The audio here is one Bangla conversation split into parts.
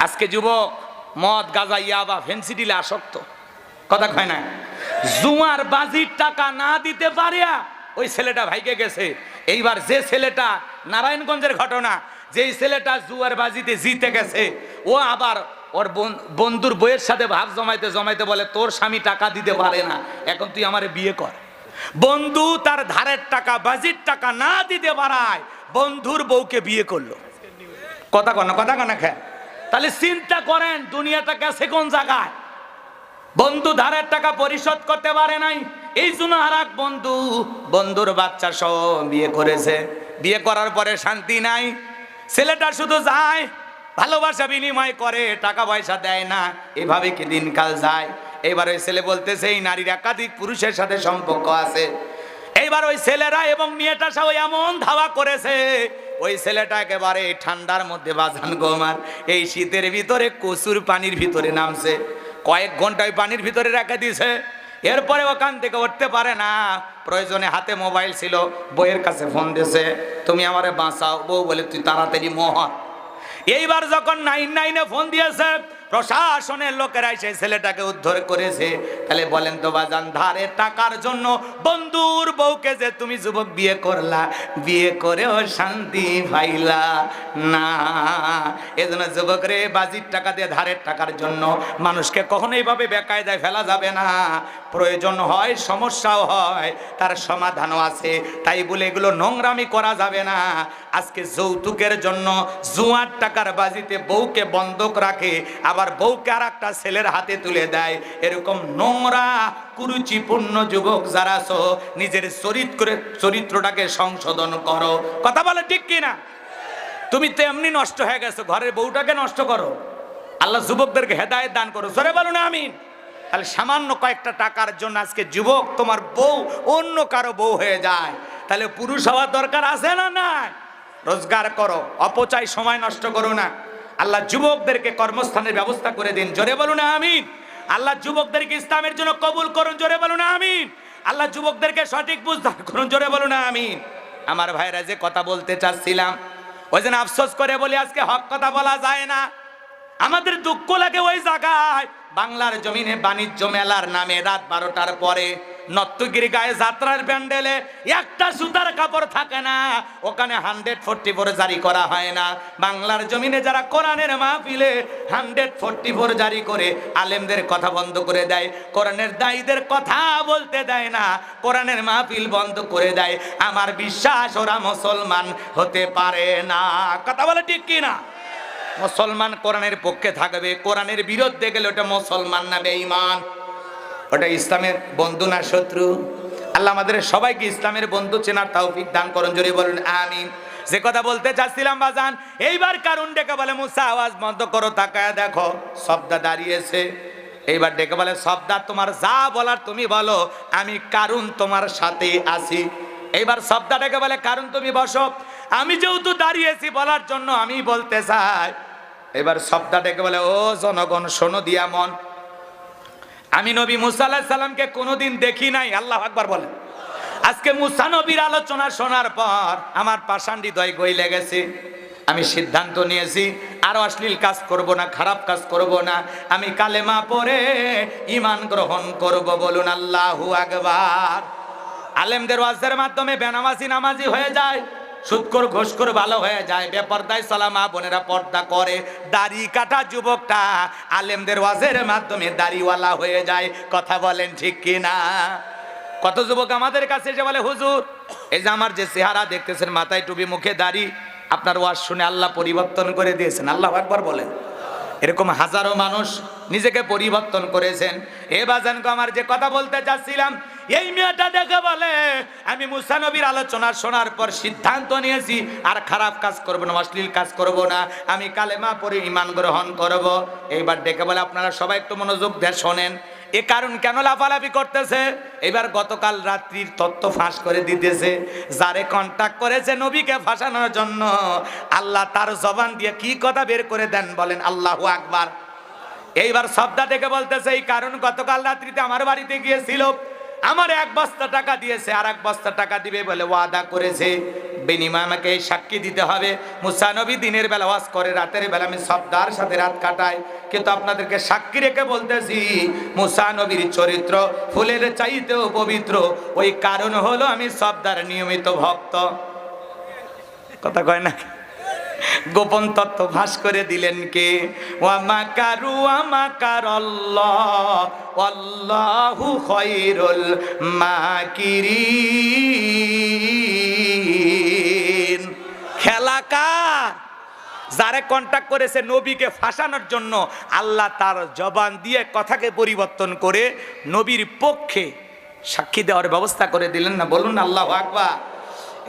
আজকে যুবক মদ গাঁজা ইয়াবা ফেন্সিডিলে আসক্ত, কথা কয় না। জুয়ার বাজির টাকা না দিতে পারিয়া ওই ছেলেটা ভাইকে গেছে। এইবার যে ছেলেটা নারায়ণগঞ্জের ঘটনা, যেই ছেলেটা জুয়ার বাজিতে জিতে গেছে, ও আবার ওর বন্ধুর বইয়ের সাথে ভাব জমাইতে জমাইতে বলে, তোর স্বামী টাকা দিতে পারে না, এখন তুই আমারে বিয়ে কর। বন্ধু তার ধারের টাকা বাজির টাকা না দিতে পারায় বন্ধুর বউকে বিয়ে করলো। কথা কন না খেয়ে। তাহলে চিন্তা করেন দুনিয়াটা গেছে কোন জায়গায়। বন্ধু ধারের টাকা পরিশোধ করতে পারে নাই, এই জন্য আর এক বন্ধুর বাচ্চা সহ বিয়ে করেছে। বিয়ে করার পরে শান্তি নাই। ছেলেটা শুধু যায়, ভালোবাসা বিনিময় করে, টাকা পয়সা দেয় না, এভাবে কি দিনকাল যায়। এইবার ওই ছেলে বলতেছে এই নারীর একাধিক পুরুষের সাথে সম্পর্ক আছে। এইবার ওই ছেলেরা এবং মেয়েটা সব এমন ধাওয়া করেছে, ওই ছেলেটা একেবারে ঠান্ডার মধ্যে বাজান গোমার এই শীতের ভিতরে কচুর পানির ভিতরে নামছে, কয়েক ঘন্টায় পানির ভিতরে রেখে দিয়েছে। এরপরে ওখান থেকে উঠতে পারে না। প্রয়োজনে হাতে মোবাইল ছিল, বউয়ের কাছে ফোন দিয়েছে, তুমি আমারে বাঁচাও। বউ বলে তুই তাড়াতাড়ি মহা। এইবার যখন 999-এ ফোন দিয়েছে, প্রশাসনের লোকেরা সেই ছেলেটাকে উদ্ধার করেছে। তাহলে বলেন তো বাজান, ধারের টাকার জন্য বন্ধুর বউকে যে তুমি যুবক বিয়ে করলা, বিয়ে করেও শান্তি পাইলা না। এজন্য যুবক রে, বাজির টাকা দিয়ে ধারের টাকার জন্য মানুষকে কখনো এইভাবে বেকায়দায় ফেলা যাবে না। প্রয়োজন হয়, সমস্যাও হয়, তার সমাধানও আছে। তাই বলে এগুলো নোংরামি করা যাবে না। আজকে যৌতুকের জন্য জুয়ার টাকার বাজিতে বউকে বন্ধক রাখে, আবার বউকে আর একটা ছেলের হাতে তুলে দেয়। এরকম নোংরা কুরুচিপূর্ণ যুবক যারা আছো, নিজের চরিত্রটাকে সংশোধন করো। কথা বলে ঠিক কিনা? তুমি তো এমনি নষ্ট হয়ে গেছো, ঘরের বউটাকে নষ্ট করো। আল্লাহ যুবকদেরকে হেদায়েত দান করো, জোরে বলো না আমিন। তাহলে সামান্য কয়েকটা টাকার জন্য আজকে যুবক তোমার বউ অন্য কারো বউ হয়ে যায়, তাহলে পুরুষ হওয়ার দরকার আছে না? না, রোজগার করো, অপচয় সময় নষ্ট করো না। আল্লাহ যুবকদেরকে কর্মস্থানের ব্যবস্থা করে দিন, জোরে বলুন আমিন। আল্লাহ যুবকদেরকে ইসলামের জন্য কবুল করুন, জোরে বলুন আমিন। আল্লাহ যুবকদেরকে সঠিক বুঝ দান করুন, জোরে বলুন আমিন। আমার ভাইরা যে কথা বলতে চাচ্ছিলাম, ওই জন্য আফসোস করে বলি আজকে হক কথা বলা যায় না। আমাদের দুঃখ লাগে ওই জায়গায় বাংলার জমিনে বাণিজ্য মেলার নামে রাত 12টার পরে নর্তকীর গায়ে যাত্রার প্যান্ডেলে একটা সুতার কাপড় থাকে না, ওখানে 144 জারি করা হয় না। বাংলার জমিনে যারা কোরআনের মাহফিলে 144 জারি করে আলেমদের কথা বন্ধ করে দেয়, কোরআনের দায়ীদের কথা বলতে দেয় না, কোরআনের মাহফিল বন্ধ করে দেয়, আমার বিশ্বাস ওরা মুসলমান হতে পারে না। কথা বলে ঠিক কি না? মুসলমান কোরআনের পক্ষে থাকবে, কোরআনের বিরুদ্ধে গেলে ওটা মুসলমান না বেঈমান, ওটা ইসলামের বন্ধু না শত্রু। আল্লাহ আমাদের সবাইকে ইসলামের বন্ধু চেনার তৌফিক দান করুন, জোরে বলুন আমিন। যে কথা বলতে চাচ্ছিলাম বাজান, এইবার কারণ ডেকে বলে মুসা আওয়াজ বন্ধ করো, তাকায় দেখো সবদা দাঁড়িয়েছে। এইবার ডেকে বলে সবদা তোমার যা বলার তুমি বলো, আমি কারণ তোমার সাথে আছি। এইবার সবদা ডেকে বলে কারণ তুমি বসো, আমি যেহেতু দাঁড়িয়েছি বলার জন্য আমি বলতে চাই। এবার সবদা ডেকে বলে ও জনগণ শোনো দিয়া মন, আমি নবী মুসা আলাইহিস সালামকে কোনোদিন দেখি নাই। আল্লাহু আকবার বলেন। আজকে মুসা নবীর আলোচনা শোনার পর আমার পাষাণ হৃদয় গইলে গেছে। আমি সিদ্ধান্ত নিয়েছি আর অশ্লীল কাজ করব না, খারাপ কাজ করব না। আমি কালেমা পড়ে ঈমান গ্রহণ করব, বলুন আল্লাহু আকবার। আলেমদের ওয়াজের মাধ্যমে বেনামাজি নামাজি হয়ে যায়, সুদখোর ঘুষখোর ভালো হয়ে যায়, বেপরদায় চলা মা বোনেরা পর্দা করে, দাড়ি কাটা যুবকটা আলেমদের ওয়াজের মাধ্যমে দাড়িওয়ালা হয়ে যায়। কথা বলেন ঠিক কি না? কত যুবক আমাদের কাছে এসে বলে হুজুর এই যে আমার যে চেহারা দেখতেছেন, মাথায় টুপি মুখে দাড়ি, আপনার ওয়াজ শুনে আল্লাহ পরিবর্তন করে দিয়েছেন। আল্লাহু আকবার বলেন। এরকম হাজারো মানুষ নিজেকে পরিবর্তন করেছেন। এ বাজানকে আমার যে কথা বলতে চাচ্ছিলাম, এই মেয়েটা দেখে বলে আমি মুসা নবীর আলোচনা শোনার পর সিদ্ধান্ত নিয়েছি আর খারাপ কাজ করব না, অশ্লীল কাজ করব না, আমি কালেমা পড়ে ঈমান গ্রহণ করব। এইবার ডেকে বলে আপনারা সবাই একটু মনোযোগ দিয়ে শোনেন, এ কারণ কেন লাফালাফি করতেছে। এবার গতকাল রাত্রির তথ্য ফাঁস করে দিতেছে, যারে কন্টাক্ট করেছে নবীকে ফাঁসানোর জন্য আল্লাহ তার জবান দিয়ে কি কথা বের করে দেন, বলেন আল্লাহু আকবার। এইবার সবদা থেকে বলতেছে এই কারণ গতকাল রাত্রিতে আমার বাড়িতে গিয়েছিল, আমার 1 বস্তা টাকা দিয়েছে, আর 1 বস্তা টাকা দিবে বলে ওয়াদা করেছে। বিনিময়ে আমাকে এই সাক্ষী দিতে হবে। মুসা নবী দিনের বেলা ওয়াজ করে, রাতের বেলা আমি সবদার সাথে রাত কাটাই, কিন্তু আপনাদেরকে সাক্ষী রেখে বলতেছি মুসা নবীর চরিত্র ফুলের চাইতেও পবিত্র। ওই কারণ হলো আমি সবদার নিয়মিত ভক্ত। কথা কয় না? গোপন তত্ত্ব ফাঁস করে দিলেন কে? ওয়া মাকারু ওয়া মাকারাল্লাহ ওয়াল্লাহু খায়রুল মাকিরিন। খেলা কার? যারা কন্টাক্ট করেছে নবীকে ফাঁসানোর জন্য, আল্লাহ তার জবান দিয়ে কথাকে পরিবর্তন করে নবীর পক্ষে সাক্ষী দেওয়ার ব্যবস্থা করে দিলেন না? বলুন আল্লাহু আকবার।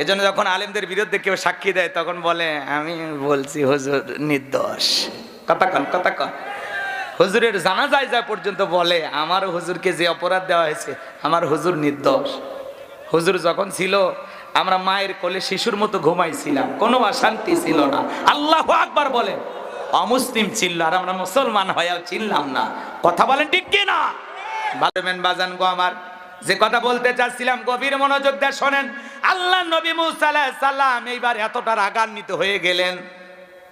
এজন্য যখন আলেমদের বিরুদ্ধে কেউ সাক্ষী দেয় তখন বলে আমি বলছি হুজুর নির্দোষ। কথা কন। হুজুরের জানাজায় যা পর্যন্ত বলে আমার হুজুরকে যে অপরাধ দেওয়া হয়েছে আমার হুজুর নির্দোষ। হুজুর যখন ছিল আমরা মায়ের কোলে শিশুর মতো ঘুমাইছিলাম, কোনো অশান্তি ছিল না। আল্লাহু আকবার বলেন। অমুসলিম ছিল আর আমরা মুসলমান হয়েও চিনলাম না। কথা বলেন ঠিক কি না? ভালোবেন বাজান গো আমার, যে কথা বলতে চাচ্ছিলাম গভীর মনোযোগ দিয়ে শোনেন। আল্লাহ নবী মুসা আলাইহিস সালাম এইবার এতটা রাগান্বিত হয়ে গেলেন,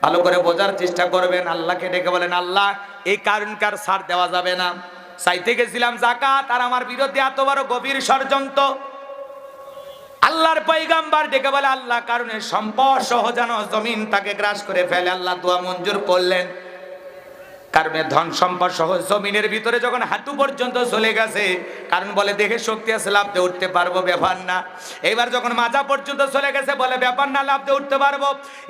ভালো করে বোঝার চেষ্টা করবেন। আল্লাহকে ডেকে বলেন আল্লাহ এই কারণকার ছাড় দেওয়া যাবে না। চাইতে গেছিলাম যাকাত, আর আমার বিরুদ্ধে এত বড় গভীর ষড়যন্ত্র। আল্লাহর পয়গাম্বার ডেকে বলে আল্লাহ কারণে সম্পদ সহ যেন জমিন তাকে গ্রাস করে ফেলে। আল্লাহ দোয়া মঞ্জুর করলেন। কারণে ধন সম্পদ সহ জমিনের ভিতরে যখন হাঁটু পর্যন্ত চলে গেছে, কারণ বলে দেখে শক্তি আছে লাভ দিয়ে উঠতে পারবো, ব্যাপার না। এইবার যখন মাজা পর্যন্ত চলে গেছে বলে ব্যাপার না, লাভ দিয়ে উঠতে পারবো।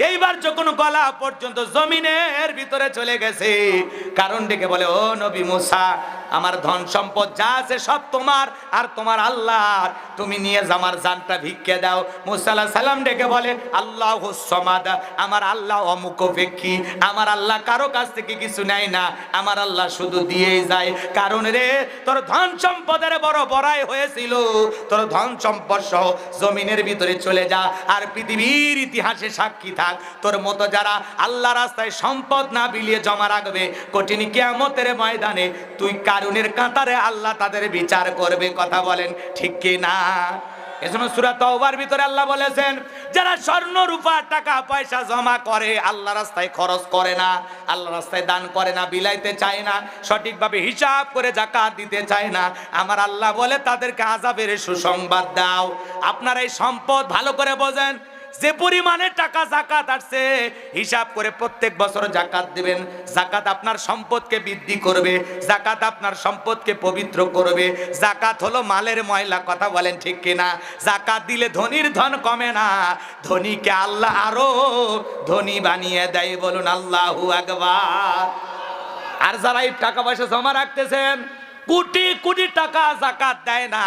এইবার যখন গলা পর্যন্ত জমিনের ভিতরে চলে গেছে, কারণ ডেকে বলে ও নবী মুসা আমার ধন সম্পদ যা আছে সব তোমার আর তোমার আল্লাহর, তুমি নিয়ে আমার জানটা ভিক্ষে দাও। মুসা আলাইহিস সালাম ডেকে বলে আল্লাহুস সামাদ, আমার আল্লাহ অমুখাপেক্ষী, আমার আল্লাহ কারো কাছ থেকে কিছু নেয় না, আমার আল্লাহ শুধু দিয়েই যায়। কারণ রে তোর ধন সম্পদের বড় বড়াই হয়েছিল, তোর ধন সম্পদ সহ জমিনের ভিতরে চলে যা, আর পৃথিবীর ইতিহাসে সাক্ষী থাক তোর মতো যারা আল্লাহ রাস্তায় সম্পদ না বিলিয়ে জমা রাখবে, কঠিন কিয়ামতের ময়দানে তুই কারুনের কাতারে আল্লাহ তাদের বিচার করবে। কথা বলেন ঠিক কি না? এজন্য সূরা তাওবার ভিতরে আল্লাহ বলেছেন যারা স্বর্ণ রূপা টাকা পয়সা জমা করে, আল্লাহ রাস্তায় খরচ করে না, আল্লাহ রাস্তায় দান করে না, বিলাইতে চায় না, সঠিকভাবে হিসাব করে যাকাত দিতে চায় না, আমার আল্লাহ বলে তাদেরকে আযাবের সুসংবাদ দাও। আপনারা এই সম্পদ ভালো করে বোঝেন, যে পরিমাণে টাকা যাকাত আসছে হিসাব করে প্রত্যেক বছর যাকাত দিবেন। যাকাত আপনার সম্পদকে বৃদ্ধি করবে, যাকাত আপনার সম্পদকে পবিত্র করবে। যাকাত হলো মালের ময়লা। কথা বলেন ঠিক কিনা? যাকাত দিলে ধনীর ধন কমে না, ধনীকে আল্লাহ আরো ধনী বানিয়ে দেয়। বলুন আল্লাহু আকবার। আর যারা এই টাকা পয়সা জমা রাখতেছেন, কোটি কোটি টাকা যাকাত দেয় না,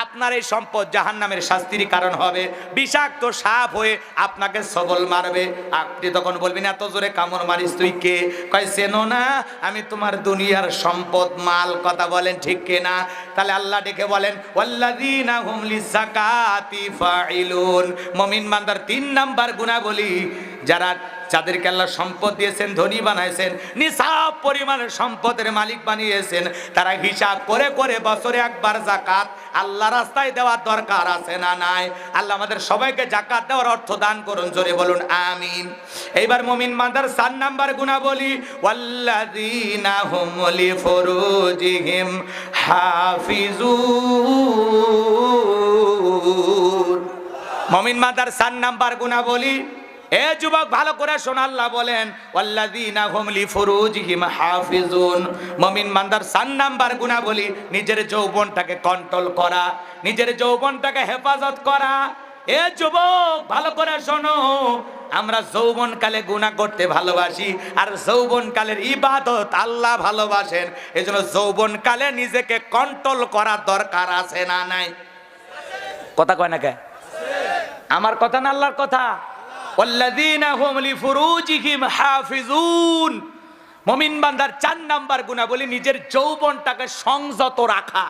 আপনার এই সম্পদ জাহান্নামের শাস্তির কারণ হবে। বিষাক্ত সাপ হয়ে আপনাকে সবল মারবে। আপনি তখন বলবেন এত জোরে কামড় মারিস তুই কে? কয় চেনো না আমি তোমার দুনিয়ার সম্পদ মাল। কথা বলেন ঠিক কিনা? তাহলে আল্লাহ ডেকে বলেন ওয়াল্লাযীনা হুম লিযাকাতি ফাইলুন। মুমিন বান্দার 3 নাম্বার গুণাবলী, যারা যাদেরকে আল্লাহ সম্পদ দিয়েছেন, ধনী বানাইছেন, নিসাব পরিমাণের সম্পদের মালিক বানিয়েছেন, তারা হিসাব করে করে বছরে একবার যাকাত আল্লাহ রাস্তায় দেওয়ার দরকার আছে না নাই? আল্লাহ আমাদের সবাইকে যাকাত দেওয়ার অর্থ দান করুন, জোরে বলুন আমিন। এইবার মুমিন বান্দার 4 নাম্বার গুণাবলী ওয়াল্লাযীনা হুম লিফুরুজিহিম হাফিজুন। মুমিন বান্দার 4 নাম্বার গুণাবলী, এ যুবক ভালো করে শোন, আল্লাহ বলেন ওয়াল্লাযীনা হুম লিফুরুজিহিম হাফিজুন। মুমিন বান্দার 4 নাম্বার গুণাবলী নিজের যৌবনটাকে কন্ট্রোল করা, নিজের যৌবনটাকে হেফাজত করা। এ যুবক ভালো করে শোনো, আমরা যৌবনকালে গুনাহ করতে ভালোবাসি, আর যৌবনকালের ইবাদত আল্লাহ ভালোবাসেন। এজন্য যৌবনকালে নিজেকে কন্ট্রোল করার দরকার আছে না নাই? কথা কয় না কে? আমার কথা না আল্লাহর কথা। ওয়াল্লাযীনা হুম লিফুরুজিহিম হাফিজুন। মুমিন বান্দার 4 নাম্বার গুণাবলী নিজের যৌবনটাকে সংযত রাখা,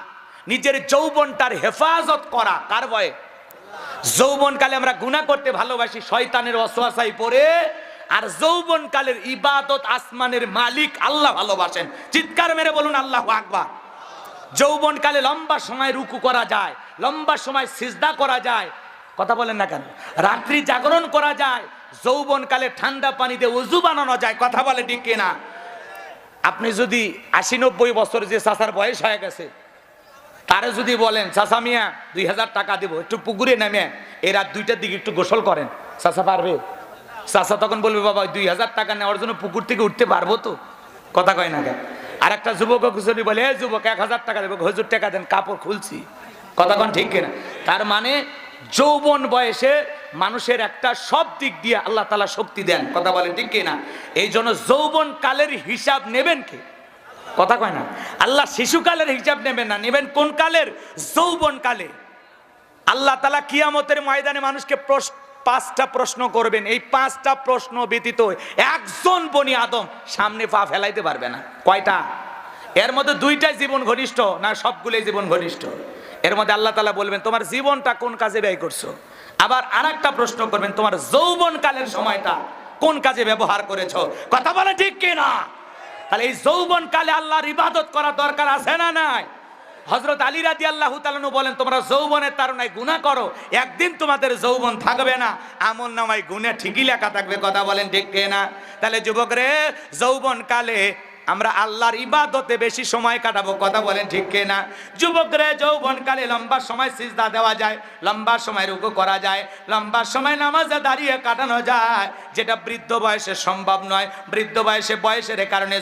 নিজের যৌবনটার হেফাজত করা। কার ভয়ে? যৌবনকালে আমরা গুনাহ করতে ভালোবাসি শয়তানের ওয়াসওয়াসায় পড়ে, আর যৌবনকালের ইবাদত আসমানের মালিক আল্লাহ ভালোবাসেন। চিৎকার মেরে বলুন আল্লাহু আকবার। যৌবনকালে লম্বা সময় রুকু করা যায়, লম্বা সময় সিজদা করা যায়, কথা বলেন না কেন? রাত্রি জাগরণ করা যায়, যৌবনকালে ঠান্ডা পানিতে ওযু বানানো যায়। কথা বলে ঠিক কিনা? আপনি যদি 80-90 বছর যে চাচার বয়স হয়ে গেছে, তারে যদি বলেন চাচা মিয়া 2000 টাকা দেবো, একটু পুকুরে নেমে এই রাত 2টার দিকে একটু গোসল করেন, চাচা পারবে? চাচা তখন বলবে বাবা 2000 টাকা নেওয়ার জন্য পুকুর থেকে উঠতে পারবো তো? কথা কয় না কেন? আর একটা যুবক যদি বলে এ যুবক 1000 টাকা দেবো, হুজুর টাকা দেন, কাপড় খুলছি। কথা কন ঠিক কিনা? তার মানে যৌবন বয়সে মানুষের একটা সব দিক দিয়ে আল্লাহ তাআলা শক্তি দেন। কথা বলেন ঠিক কিনা? এই জন্য যৌবন কালের হিসাব নেবেন কে? কথা কয় না? আল্লাহ শিশুকালের হিসাব নেবেন না, নেবেন কোন কালের? যৌবন কালে। আল্লাহ তাআলা কিয়ামতের ময়দানে মানুষকে 5টা প্রশ্ন করবেন। এই 5টা প্রশ্ন ব্যতীত একজন বনি আদম সামনে পা ফেলাইতে পারবে না। কয়টা? এর মধ্যে 2টাই জীবন ঘনিষ্ঠ না সবগুলোই জীবন ঘনিষ্ঠ? এর মধ্যে আল্লাহ তাআলা বলবেন তোমার জীবনটা কোন কাজে ব্যয় করছো। আবার আরেকটা প্রশ্ন করবেন, তোমার যৌবন কালের সময়টা কোন কাজে ব্যবহার করেছো। কথা বলে ঠিক কিনা? তাহলে এই যৌবন কালে আল্লাহর ইবাদত করা দরকার আছে না নাই? হযরত আলী রাদিয়াল্লাহু তাআলা আনহু বলেন তোমরা যৌবনের তাড়নায় গুনাহ করো, একদিন তোমাদের যৌবন থাকবে না, আমলনামায় গুনাহ ঠিকই লেখা থাকবে। কথা বলেন ঠিক কিনা? তাহলে যুবক রে, যৌবন কালে আমরা আল্লাহর ইবাদতে বেশি সময় কাটাবো। কথা বলেন ঠিক কিনা? যুবক রে, যৌবন কালে লম্বা সময় সিজদা দেওয়া যায়, লম্বা সময় রুকু করা যায়, লম্বা সময় নামাজে দাঁড়িয়ে কাটানো যায়, যেটা বৃদ্ধ বয়সে সম্ভব নয়। বৃদ্ধ বয়সের কারণে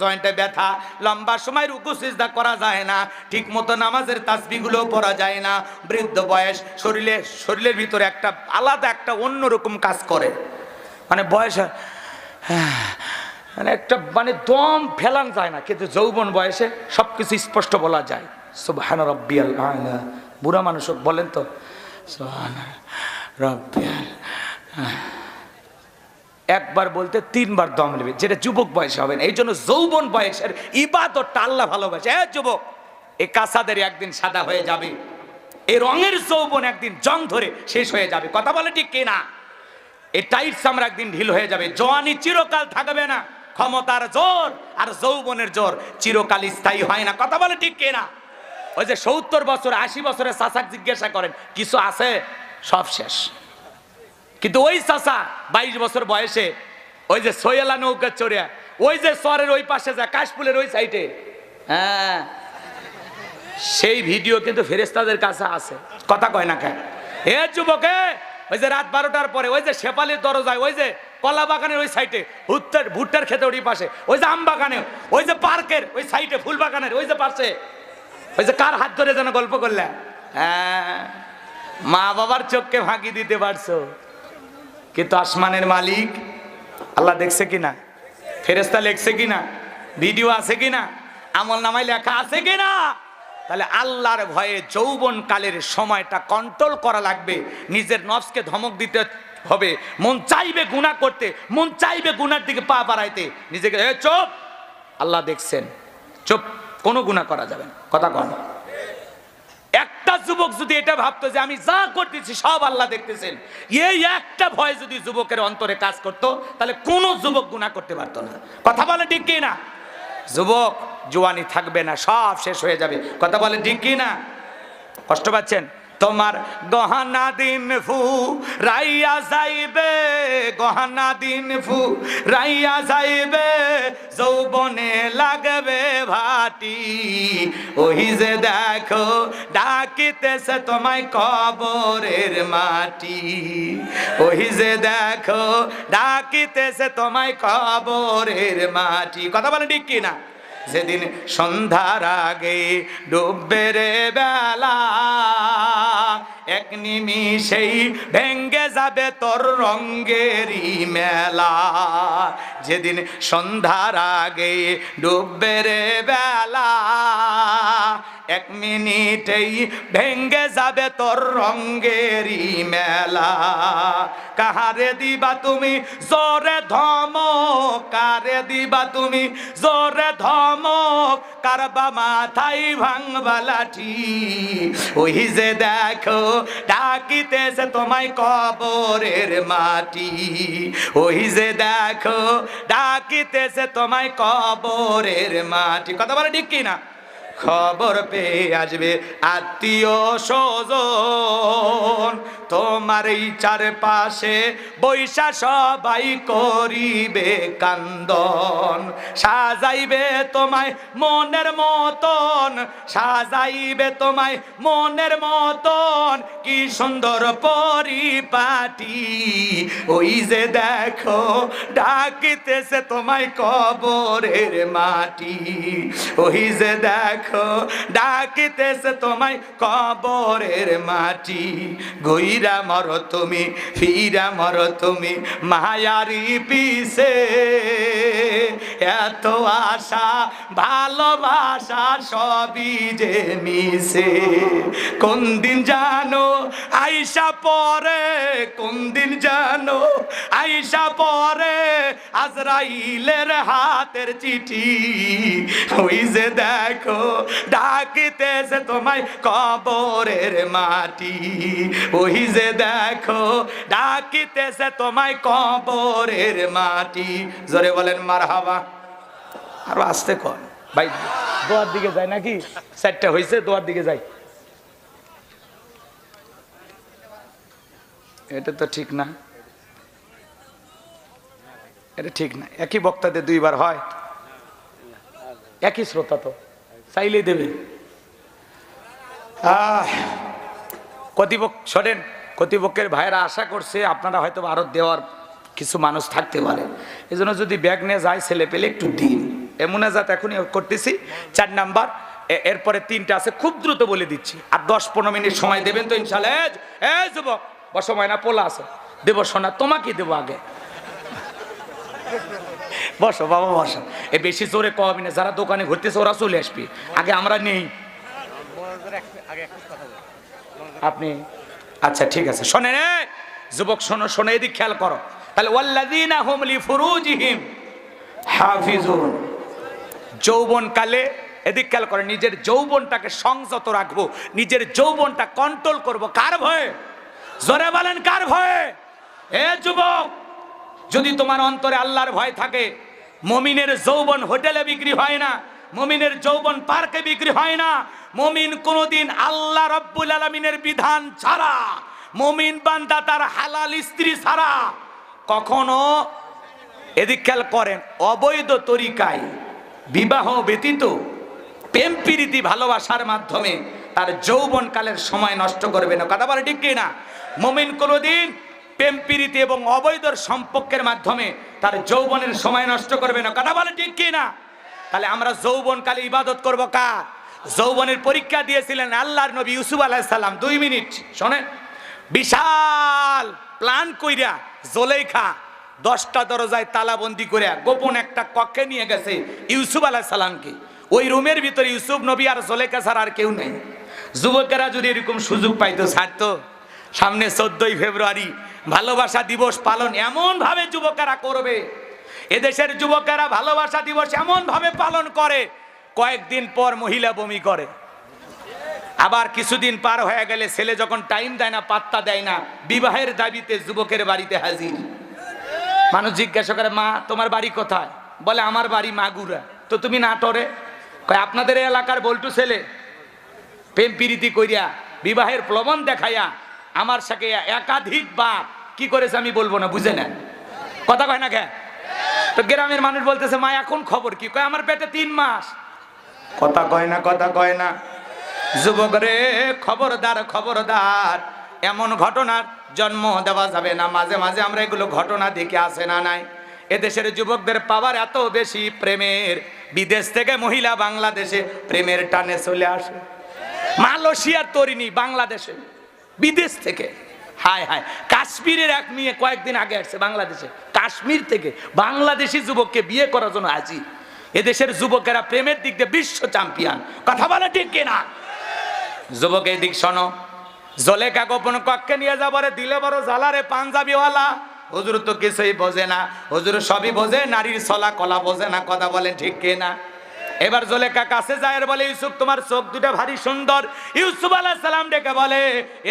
জয়েন্টে ব্যথা, লম্বা সময় রুকু সিজদা করা যায় না, ঠিক মতো নামাজের তাসবিহগুলো পড়া যায় না। বৃদ্ধ বয়স শরীরের ভিতরে একটা আলাদা একটা অন্যরকম কাজ করে, মানে বয়স মানে একটা মানে দম ফেলান যায় না, কিন্তু যৌবন বয়সে সবকিছু স্পষ্ট বলা যায়। সুবহান রাব্বিয়াল আলা। বুড়া মানুষ বলেন তো সুবহান রাব্বিয়াল। একবার বলতে 3বার দম নেবে, যেটা যুবক বয়সে হবে না। এই জন্য যৌবন বয়সের ইবাদতটা আল্লাহ ভালোবাসে। যুবক, এই কাসাদের একদিন সাদা হয়ে যাবে, এই রঙের যৌবন একদিন জং ধরে শেষ হয়ে যাবে। কথা বলে ঠিক কিনা? এই টাইট চামড়া একদিন ঢিল হয়ে যাবে। জওয়ানি চিরকাল থাকবে না। ক্ষমতার জোর আর যৌবনের জোর চিরকাল স্থায়ী হয় না। কথা বলে ঠিক কিনা? ওই যে 70 বছর 80 বছরের চাচাক জিজ্ঞাসা করেন কিছু আছে, সব শেষ। কিন্তু ওই চাচা 22 বছর বয়সে ওই যে সৈয়লা নৌকা চড়িয়া ওই যে চরের ওই পাশে যায়, কাশফুলের ওই সাইডে, হ্যাঁ, সেই ভিডিও কিন্তু ফেরেশতাদের কাছে আছে। কথা কয় না কেন? হে যুবকে, ওই যে রাত 12টার পরে ওই যে শেপালির দরজায়, ওই যে কলা বাগানের ওই সাইডে, ভুট্টার খেতে ওই পাশে, ওই যে আম বাগানে, ওই যে পার্কের ওই সাইডে, ফুল বাগানের ওই যে পাশে, ওই যে কার হাত ধরে যেন গল্প করলে, হ্যাঁ, মা বাবার চোখকে ফাঁকি দিতে পারছো, কিন্তু আসমানের মালিক আল্লাহ দেখছে কিনা, ফেরেশতা লেখছে কিনা, ভিডিও আছে কিনা, আমল নামায় লেখা আছে কিনা? তাহলে আল্লাহর ভয়ে যৌবন কালের সময়টা কন্ট্রোল করা লাগবে। নিজের নফসকে ধমক দিতে হবে। মন চাইবে গুনাহ করতে, মন চাইবে গুনার দিকে পা বাড়াইতে, নিজেকে চুপ, আল্লাহ দেখছেন, চুপ, কোনো গুনাহ করা যাবে না। কথা কন। একটা যুবক যদি এটা ভাবতো যে আমি যা করতেছি সব আল্লাহ দেখতেছেন, এই একটা ভয় যদি যুবকের অন্তরে কাজ করতো, তাহলে কোনো যুবক গুনাহ করতে পারতো না। কথা বলে ঠিক কি না? যুবক জওয়ানি থাকবে না, সব শেষ হয়ে যাবে। কথা বলে ঠিক কি না? কষ্ট পাচ্ছেন? তোমার গহনা দিন ফু রাইয়া যাইবে, গহনা দিন ফু রাইয়া যাইবে, যৌবনে লাগবে ভাটি, ওই যে দেখো ডাকিতেছে তোমায় কবরের মাটি, ওই যে দেখো ডাকিতেছে তোমায় কবরের মাটি। কথা বলে ঠিক কি না? যেদিন সন্ধ্যার আগে ডুববে রে বেলা, এক নিমিষেই ভেঙ্গে যাবে তোর রঙ্গেরই মেলা, যেদিন সন্ধ্যার আগে ডুববে রে বেলা, এক মিনিটেই ভেঙ্গে যাবে তোর রঙ্গেরই মেলা। কাহারে দিবা তুমি জোরে ধমক, কারে দিবা তুমি জোরে ধমক, কারবা মাথায় ভাঙবা লাঠি, ওই যে দেখো ডাকিতেছে তোমায় কবরের মাটি, ওই যে দেখো ডাকিতেছে তোমায় কবরের মাটি। কথা বলে ঠিক কিনা? খবর পেয়ে আসবে আত্মীয় স্বজন, তোমার এই চারপাশে বৈশা সবাই করিবে কান্দন, সাজাইবে তোমায় মনের মতন, সাজাইবে তোমায় মনের মতন, কি সুন্দর পরিপাটি। ওই যে দেখো ডাকিতেছে তোমায় কবরের মাটি, ওই যে দেখো ডাকিতেছে তোমায় কবরের মাটি। গইরা মরো তুমি, ফিরা মরো তুমি মায়ারি পিছে, এত আশা ভালোবাসা সবই যে মিশে। কোন দিন জানো আইসা পরে, কোন দিন জানো আইসা পরে আজরাইলের হাতের চিঠি। ওই যে দেখো ডাকিতেছে তোমায় কবরের মাটি, ওই যে দেখো ডাকিতেছে তোমায় কবরের মাটি। জোরে বলেন মারহাবা। আর আসতে কন ভাই, দোয়ার দিকে যায় নাকি? 4টা হয়েছে, দোয়ার দিকে যাই। এটা তো ঠিক না, এটা ঠিক না। একই বক্তাতে 2বার হয়, একই শ্রোতা, তো চাইলেই দেবে। কর্তৃপক্ষ শোনেন, কর্তৃপক্ষের ভাইয়েরা আশা করছে আপনারা হয়তো আরো দেওয়ার কিছু মানুষ থাকতে পারে, এই জন্য যদি ব্যাগ নিয়ে যায় ছেলে পেলে একটু দিন। এমুনাজাত এখনই করতেছি 4 নাম্বার, এরপরে 3টা আছে, খুব দ্রুত বলে দিচ্ছি। আর 10-15 মিনিট সময় দেবেন তো ইনশাল্লাহ। এই যুবক বসো, ময়না পোলা আছে, দেবো সোনা, তোমাকে দেবো আগে। বসো বাবা বসো, এ বেশি জোরে কবি না, যারা দোকানে ঘুরতেছে ওরা চলে আসবে, আগে আমরা নেই। আপনি আচ্ছা ঠিক আছে, শোনেন যুবক, শোনো শোনো, এদিক খেয়াল করো। তাহলে ওয়াল্লাযীনা হুম লিফুরুজিহিম হাফিজুন, যৌবনকালে এদিক খেয়াল করে, নিজের যৌবনটাকে সংযত রাখবো, নিজের যৌবনটা কন্ট্রোল করব। কার ভয়ে? জোরে বলেন কার ভয়ে? এ যুবক, যদি তোমার অন্তরে আল্লাহর ভয় থাকে, মুমিনের যৌবন হোটেলে বিক্রি হয় না, মুমিনের যৌবন পার্কে বিক্রি হয় না। মুমিন কোনদিন আল্লাহ রাব্বুল আলামিনের বিধান ছাড়া, মুমিন বান্দা তার হালাল স্ত্রী ছাড়া কখনো, এদিক খেয়াল করেন, অবৈধ তরিকায় বিবাহ ব্যতীত প্রেম প্রীতি ভালোবাসার মাধ্যমে তার যৌবনকালের সময় নষ্ট করবে না। কথা বলে ঠিক কি না? মুমিন কোনদিন প্রেম প্রীতি এবং অবৈধ সম্পর্কের মাধ্যমে তার যৌবনের সময় নষ্ট করবে না। কথা বলে ঠিক কি না? তাহলে আমরা যৌবনকালে ইবাদত করব কার? যৌবনের পরীক্ষা দিয়েছিলেন আল্লাহর নবী ইউসুফ আলাইহিস সালাম। 2 মিনিট শোনেন, বিশাল প্ল্যান কইরা জুলেখা 10টা দরজায় তালাবন্দি করে গোপন একটা কক্ষে নিয়ে গেছে ইউসুফ আলাইহিস সালামকে। ওই রুমের ভিতরে ইউসুফ নবী আর জুলেখা ছাড়া আর কেউ নেই। যুবকেরা যদি এরকম সুযোগ পাইতো ছাড়তো। সামনে 14ই ফেব্রুয়ারি ভালোবাসা দিবস পালন এমন ভাবে যুবকেরা করবে, এদেশের যুবকেরা ভালোবাসা দিবস এমন ভাবে পালন করে, কয়েকদিন পর মহিলা বমি করে, আবার কিছুদিন পার হয়ে গেলে ছেলে যখন টাইম দেয় না, পাত্তা দেয় না, বিবাহের দাবিতে যুবকের বাড়িতে হাজির। মানুষ জিজ্ঞাসা করে, মা তোমার বাড়ি কোথায়? বলে আমার বাড়ি মাগুরা। তো তুমি নাটোরে? কয় আপনাদের এলাকার বল্টু ছেলে প্রেম প্রীতি কইরা বিবাহের প্রলোভন দেখাইয়া আমার সাথে একাধিকবার কি করেছে আমি বলবো না, বুঝে নেন। কথা কয় না কে? তো গ্রামের মানুষ বলতেছে, মা এখন খবর কি? কয় আমার পেটে 3 মাস। কথা কয় না, কথা কয় না। যুবক রে খবরদার, খবরদার, এমন ঘটনার জন্ম দেওয়া যাবে না। মাঝে মাঝে আমরা এগুলো ঘটনা দেখে আসে না নাই। এদেশের যুবকদের পাওয়ার এত বেশি প্রেমের, বিদেশ থেকে মহিলা বাংলাদেশে প্রেমের টানে চলে আসে। মালয়েশিয়ার তরিনী বাংলাদেশে, বিদেশ থেকে। হায় হায়, কাশ্মীরের এক মেয়ে কয়েকদিন আগে আসছে বাংলাদেশে, কাশ্মীর থেকে বাংলাদেশি যুবককে বিয়ে করার জন্য আজি। এদেশের যুবকেরা প্রেমের দিক দিয়ে বিশ্ব চ্যাম্পিয়ন। কথা বলে ঠিক কিনা? যুবক এই দিক শোনো, জলেখা গোপন কক্ষে নিয়ে যাবারে দিলে বড় জ্বালারে পাঞ্জাবিওয়ালা। হুজুর তো কিছুই বোঝে না, হুজুর সবই বোঝে, নারীর ছলা কলা বোঝে না। কথা বলেন ঠিক কিনা? এবার জুলেখা কাছে যায় আর বলে, ইউসুফ তোমার চোখ দুটো ভারী সুন্দর। ইউসুফ আলাইহিস সালাম ডেকে বলে,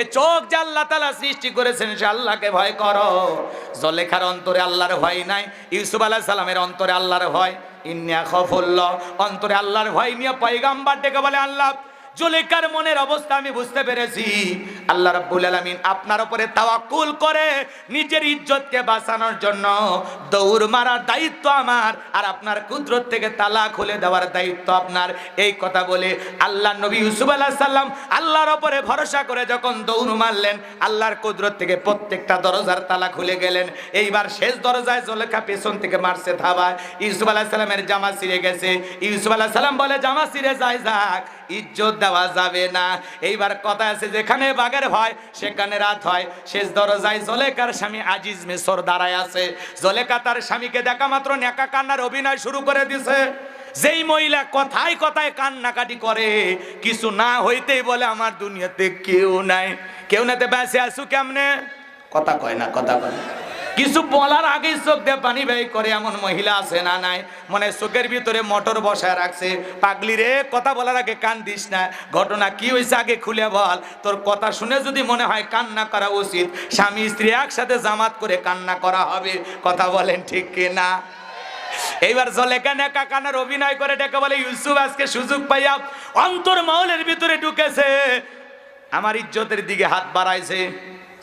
এ চোখ যে আল্লাহ তাআলা সৃষ্টি করেছেন সে আল্লাহকে ভয় করো। জুলেখার অন্তরে আল্লাহর ভয় নাই, ইউসুফ আলাইহিস সালামের অন্তরে আল্লাহর ভয়। ইন্নী আখাফুল্লাহ, অন্তরে আল্লাহর ভয় নিয়ে পয়গম্বর ডেকে বলে, আল্লাহ জুলেখার মনের অবস্থা আমি বুঝতে পেরেছি। আল্লাহ রাব্বুল আলামিন আপনার উপরে তাওয়াক্কুল করে নিজের ইজ্জতকে বাঁচানোর জন্য দৌড় মারার দায়িত্ব আমার, আর আপনার কুদরত থেকে তালা খুলে দেওয়ার দায়িত্ব আপনার। এই কথা বলে আল্লাহ নবী ইউসুফ আলাইহিস সালাম আল্লাহর উপরে ভরসা করে যখন দৌড় মারলেন, আল্লাহর কুদরত থেকে প্রত্যেকটা দরজার তালা খুলে গেলেন। এইবার শেষ দরজায় জুলেখা পেছন থেকে মারছে থাবায়, ইউসুফ আলাইহিস সালামের জামা ছিঁড়ে গেছে। ইউসুফ আলাইহিস সালাম বলে, জামা ছিঁড়ে যায় যাক, ইজ্জত দেওয়া যাবে না। এইবার কথা আছে, যেখানে বাঘের ভয় সেখানে রাত হয়। শেষ দরজায় জুলেখার স্বামী আজিজ মিসর দাঁড়ায় আছে। জুলেখা তার স্বামীকে দেখা মাত্র নেকা কান্নার অভিনয় শুরু করে দিছে। যেই মহিলা কথায় কথায় কান্নাকাটি করে, কিছু না হইতেই বলে আমার দুনিয়াতে কেউ নাই, কেউ নাতে বেঁচে আসু কেমনে, কথা কয় না, কথা কয় না। কিছু বলার আগেই চোখ দিয়ে পানি ব্যয় করে এমন মহিলা আছে না নাই? মানে চোখের ভিতরে মোটর বসায় রাখছে, পাগলি রে কথা বলার আগে কান দিস না, ঘটনা কি হয়েছে আগে খুলে বল। তোর কথা শুনে যদি মনে হয় কান্না করা উচিত, স্বামী স্ত্রী একসাথে জামাত করে কান্না করা হবে। কথা বলেন ঠিক কিনা? এইবার জুলেখা নেকা কান্নার অভিনয় করে ডেকে বলে, ইউসুফ আজকে সুযোগ পাইয়া অন্তর মহলের ভিতরে ঢুকেছে, আমার ইজ্জতের দিকে হাত বাড়াইছে।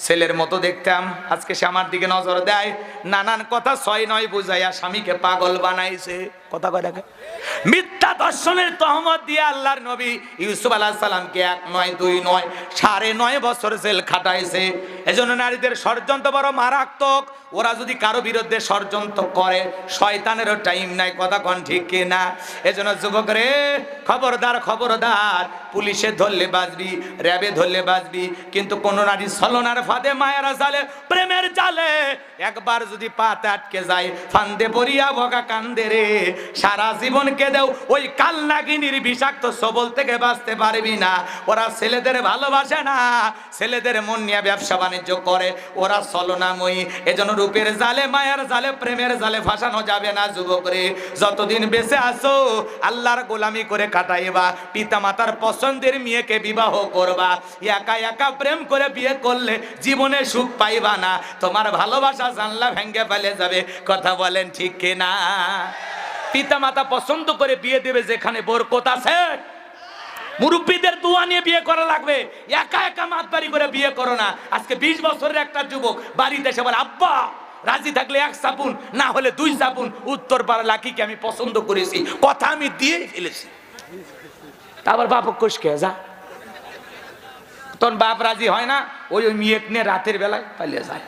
ছেলের মতো দেখতাম, আজকে সে আমার দিকে নজর দেয়, নানান কথা ছয় নয় বুঝাইয়া স্বামীকে পাগল বানাইছে। কথা কয় দেখে, মিথ্যা দর্শনের তহমত দিয়ে আল্লাহর নবী ইউসুফ আলাইহিস সালামকে 1 নয় 2 নয় 9.5 বছর জেল খাটাইছে। এজন্য নারীদের ষড়যন্ত্র বড় মারাত্মক। ওরা যদি কারো বিরুদ্ধে ষড়যন্ত্র করে, শয়তানেরও টাইম নাই। কথা কোন ঠিক কিনা? এজন্য যুবক রে, খবরদার খবরদার, পুলিশে ধরলে বাঁচবি, র্যাবে ধরলে বাঁচবি, কিন্তু কোন নারী ছলনার ফাঁদে, মায়েরা জালে, প্রেমের জালে একবার যদি পাতে আটকে যায়, ফান্দে পড়িয়া ভগা কান্দে রে, সারা জীবন কেঁদেও ওই কালনাগিনীর বিষাক্ত সবল থেকে বাঁচতে পারবি না। ওরা ছেলেদের ভালোবাসে না, ছেলেদের মন নিয়ে ব্যবসা বাণিজ্য করে, ওরা ছলনাময়ী। এজন্য রূপের জালে, মায়ের জালে, প্রেমের জালে ফাঁসানো যাবে না। যুবক রে, যতদিন বেঁচে আছো আল্লাহর গোলামি করে কাটাইবা, পিতা মাতার পছন্দের মেয়েকে বিবাহ করবা। একা একা প্রেম করে বিয়ে করলে জীবনে সুখ পাইবা না, তোমার ভালোবাসা জানলা ভেঙে ফেলে যাবে। কথা বলেন ঠিক কিনা? পিতা মাতা পছন্দ করে বিয়ে দেবে যেখানে বরকত আছে, মুরব্বীদের দোয়া নিয়ে বিয়ে করা লাগবে। একা একা মাতবাড়ি করে বিয়ে করো না। আজকে 20 বছরের একটা যুবক বাড়িতে এসে বলে, আব্বা রাজি থাকলে 1 সাপুন, না হলে 2 সাপুন উত্তর পাড়া লাকিকে আমি পছন্দ করেছি, কথা আমি দিয়েই ফেলেছি। তারপর বাপ কোষকে যা, তখন বাপ রাজি হয় না, ওই মেয়ে নিয়ে রাতের বেলায় পালিয়ে যায়।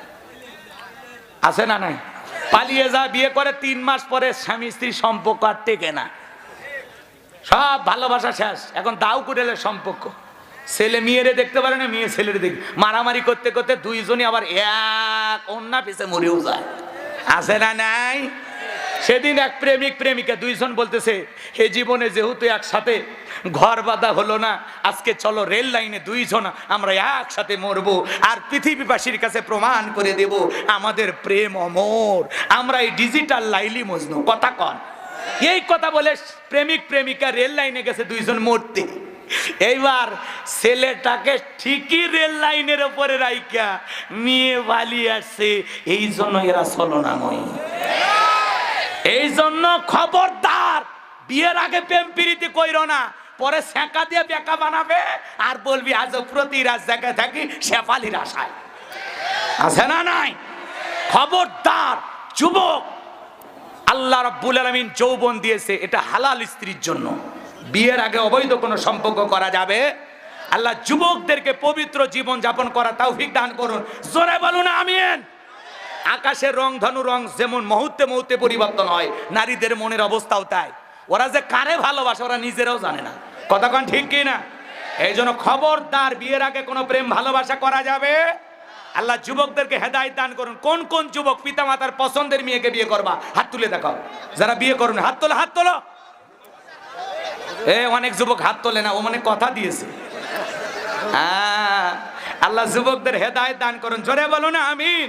আছে না নাই? পালিয়ে যায়, বিয়ে করে 3 মাস পরে স্বামী স্ত্রী সম্পর্ক আর টেকে না, সব ভালোবাসা শেষ। এখন দাও কুটেলের সম্পর্ক, ছেলে মেয়েরে দেখতে পারে না, মেয়ে ছেলের দেখে মারামারি করতে করতে দুইজনই আবার এক অন্য পিছে মরেও যায়। আছে না নাই? সেদিন এক প্রেমিক প্রেমিকা দুইজন বলতেছে, হে জীবনে যেহেতু একসাথে ঘর বাঁধা হলো না, আজকে চলো রেল লাইনে দুইজন আমরা একসাথে মরবো, আর পৃথিবীবাসীর কাছে প্রমাণ করে দেব আমাদের প্রেম অমর, আমরা এই ডিজিটাল লাইলি মজনু। কথা কন। এই কথা বলে প্রেমিক প্রেমিকা রেল লাইনে গেছে দুইজন মরতে। এইবার ছেলেটাকে ঠিকই রেল লাইনের উপরে রাইকা মেয়ে বালি আসছে। এই জন্য এরা ছলনাময়ী। এই জন্য খবরদার, বিয়ের আগে প্রেম প্রীতি কইরো না, পরে সেঁকা দিয়ে বেকা বানাবে আর বলবি আজ প্রতি রাত জায়গায় থাকি শেফালির আশায়। আছে না নাই? খবরদার যুবক, আল্লাহ রাব্বুল আলামিন যৌবন দিয়েছে, এটা হালাল স্ত্রীর জন্য। বিয়ের আগে অবৈধ কোনো সম্পর্ক করা যাবে। আল্লাহ যুবকদেরকে পবিত্র জীবন যাপন করা তৌফিক দান করুন। জোরে বলুন আমিন। আকাশের রং ধনু রং যেমন মুহূর্তে মুহূর্তে পরিবর্তন হয়, নারীদের মনের অবস্থাও তাই। ওরা যে কারে ভালোবাসে ওরা নিজেরাও জানে না। কথা কোন ঠিক কি না? এই জন্য খবরদার, বিয়ের আগে কোনো প্রেম ভালোবাসা করা যাবে। আল্লাহ যুবকদেরকে হেদায়েত দান করুন। কোন কোন যুবক পিতা মাতার পছন্দের মেয়েকে বিয়ে করবা? হাত তুলে দেখাও। যারা বিয়ে করুন হাত তোলো, হাত তোলো। অনেক যুবক হাত তোলে না, ও মানে কথা দিয়েছে। আল্লাহ যুবকদের হেদায়েত দান করুন। জোরে বলুন আমিন।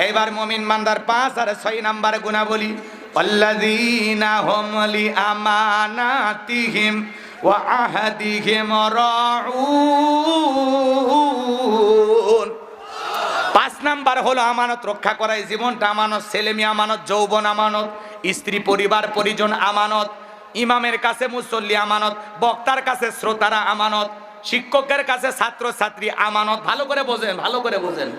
এইবার মুমিন বান্দার 5 আর 6 নম্বরে গুণাবলী, আল্লাযীনা হুম লিআমানাতিহিম ওয়া আহদিহিম রাউন। 5 নাম্বার হলো আমানত রক্ষা করা। এই জীবনটা আমানত, ছেলে মেয়ে আমানত, যৌবন আমানত, স্ত্রী পরিবার পরিজন আমানত, ইমামের কাছে মুসল্লি আমানত, বক্তার কাছে শ্রোতারা আমানত, শিক্ষকের কাছে ছাত্র ছাত্রী আমানত। ভালো করে বোঝেন, ভালো করে বোঝেন।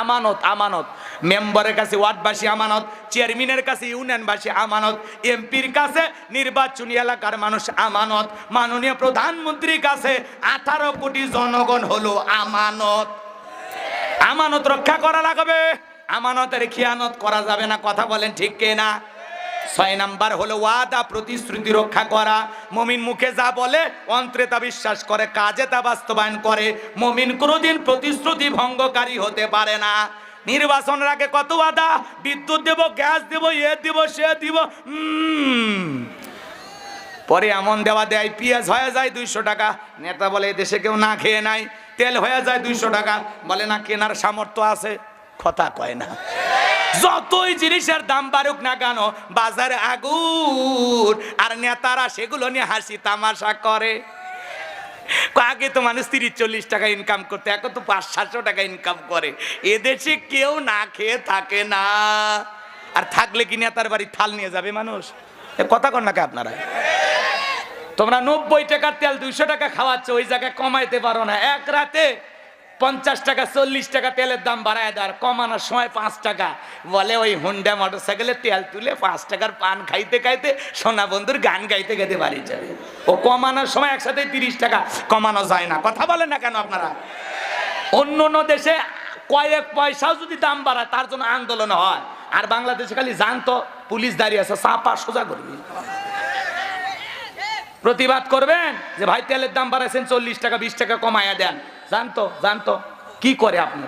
আমানত, আমানত। মেম্বারের কাছে ওয়ার্ডবাসী আমানত, চেয়ারম্যানের কাছে ইউনিয়নবাসী আমানত, এমপির কাছে নির্বাচনী এলাকার মানুষ আমানত, মাননীয় প্রধানমন্ত্রীর কাছে 18 কোটি জনগণ হলো আমানত। আমানত রক্ষা করা লাগবে, আমানতের খিয়ানত করা যাবে না। কথা বলেন ঠিক কিনা? 6 নাম্বার হলো ওয়াদা প্রতিশ্রুতি রক্ষা করা। মুমিন মুখে যা বলে অন্তরে তা বিশ্বাস করে, কাজে তা বাস্তবায়ন করে। মুমিন কোনোদিন প্রতিশ্রুতি ভঙ্গকারী হতে পারে না। নির্বাচনের আগে কত ওয়াদা, বিদ্যুৎ দেব, গ্যাস দেব, এ দেব, সে দিব, পরে এমন দেওয়া দেয় পেঁয়াজ হয়ে যায় 200 টাকা, নেতা বলে দেশে কেউ না খেয়ে নাই। তেল হয়ে যায় 200 টাকা, বলে না কেনার সামর্থ্য আছে। কথা কয় না। যতই জিনিসের দাম বাড়ুক না কেন, বাজারে আগুন, আর নেতারা সেগুলো নিয়ে হাসি তামাশা করে। আগে তো মানুষ 30-40 টাকা ইনকাম করতে, এখন তো 500-700 টাকা ইনকাম করে। এদেশে কেউ না খেয়ে থাকে না। আর থাকলে কি নেতার বাড়ি থাল নিয়ে যাবে মানুষ? কথা কন না কে আপনারা? তোমরা 90 টাকার তেল 200 টাকা খাওয়াচ্ছ, ওই জায়গায় কমাইতে পারো না। এক রাতে 50 টাকা 40 টাকা তেলের দাম বাড়ায় দেয়, কমানোর সময় 5 টাকা। বলে ওই হুন্ডা মোটরসাইকেলে তেল তুলে 5 টাকার পান খাইতে খাইতে সোনা বন্ধুর গান গাইতে গাইতে বাড়ি যাবে। ও কমানোর সময় একসাথে 30 টাকা কমানো যায় না। কথা বলেন না কেন আপনারা? অন্য অন্য দেশে কয়েক পয়সাও যদি দাম বাড়ায় তার জন্য আন্দোলন হয়, আর বাংলাদেশে খালি জানতো পুলিশ দাঁড়িয়ে আছে, চাপা সোজা করবি। প্রতিবাদ করবেন যে ভাই তেলের দাম বাড়াইছেন, 40 টাকা 20 টাকা কমায়া দেন, জানতো জানতো কি করে আপনি?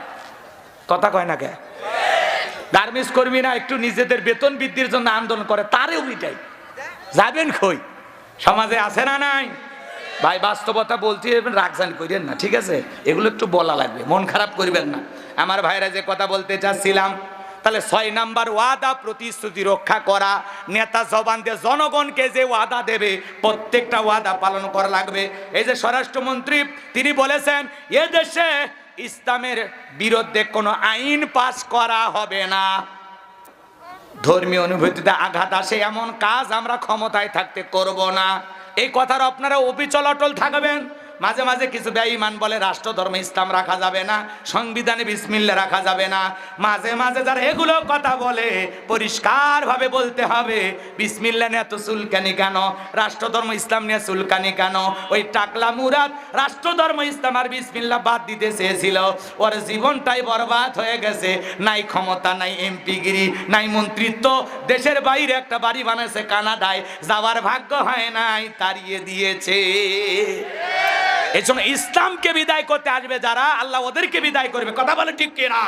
কথা কয় না কে? গার্মেন্টস কর্মীরা একটু নিজেদের বেতন বৃদ্ধির জন্য আন্দোলন করে, তারেও মিটাই যাবেন কই? সমাজে আছে না নাই? ভাই বাস্তবতা বলতে রাগজান করেন না, ঠিক আছে? এগুলো একটু বলা লাগবে, মন খারাপ করবেন না। আমার ভাইরা যে কথা বলতে চাচ্ছিলাম, তাহলে 6 নাম্বার ওয়াদা প্রতিশ্রুতি রক্ষা করা। নেতা জবান দিয়ে জনগণকে যে ওয়াদা দেবে প্রত্যেকটা ওয়াদা পালন করা লাগবে। এই যে স্বরাষ্ট্রমন্ত্রী তিনি বলেছেন এ দেশে ইসলামের বিরুদ্ধে কোনো আইন পাস করা হবে না। ধর্মীয় অনুভূতিতে আঘাত আসে এমন কাজ আমরা ক্ষমতায় থাকতে করব না। এই কথার আপনারা অবিচল অটল থাকবেন। মাঝে মাঝে কিছু বেঈমান বলে রাষ্ট্র ধর্ম ইসলাম রাখা যাবে না, সংবিধানে বিসমিল্লাহ রাখা যাবে না। মাঝে মাঝে যারা এগুলো কথা বলে পরিষ্কার ভাবে বলতে হবে বিসমিল্লাহ নিয়ে এত চুলকানি কেন, রাষ্ট্র ধর্ম ইসলাম নিয়ে চুলকানি কেন? ওই টাকলা মুরাদ রাষ্ট্র ধর্ম ইসলাম আর বিসমিল্লাহ বাদ দিতে চেয়েছিল, ওর জীবনটাই বরবাদ হয়ে গেছে। নাই ক্ষমতা, নাই এমপিগিরি, নাই মন্ত্রিত্ব, দেশের বাইরে একটা বাড়ি বানাইছে কানাডায়, যাওয়ার ভাগ্য হয় নাই, তাড়িয়ে দিয়েছে। এই জন্য ইসলামকে বিদায় করতে আসবে যারা, আল্লাহ ওদেরকে বিদায় করবে। কথা বলে ঠিক কিনা?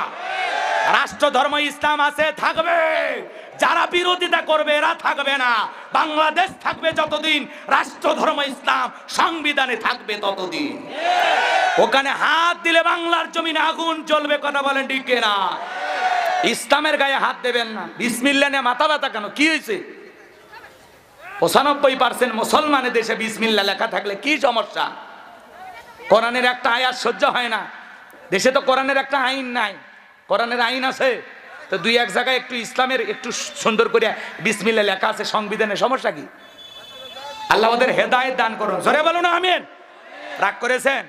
রাষ্ট্র ধর্ম ইসলাম আছে, থাকবে। যারা বিরোধিতা করবে এরা থাকবে না। বাংলাদেশ থাকবে যতদিন, রাষ্ট্র ধর্ম ইসলাম সংবিধানে থাকবে ততদিন। ওখানে হাত দিলে বাংলার জমিনে আগুন জ্বলবে। কথা বলেন ঠিক কিনা? ইসলামের গায়ে হাত দেবেন না। বিসমিল্লাহ নিয়ে মাথা ব্যথা কেন? কি হয়েছে? 95% মুসলমানের দেশে বিসমিল্লাহ লেখা থাকলে কি সমস্যা? কোরআনের একটা আয়াত সহ্য হয় না। দেশে তো কোরআনের একটা আইন নাই। কোরআনের আইন আছে তো 2-1 জায়গায় একটু ইসলামের একটু সুন্দর করে বিসমিল্লাহ লেখা আছে সংবিধানে, সমস্যা কি? আল্লাহ ওদের হেদায়েত দান করুন। জোরে বলুন আমিন। রাগ করেছেন?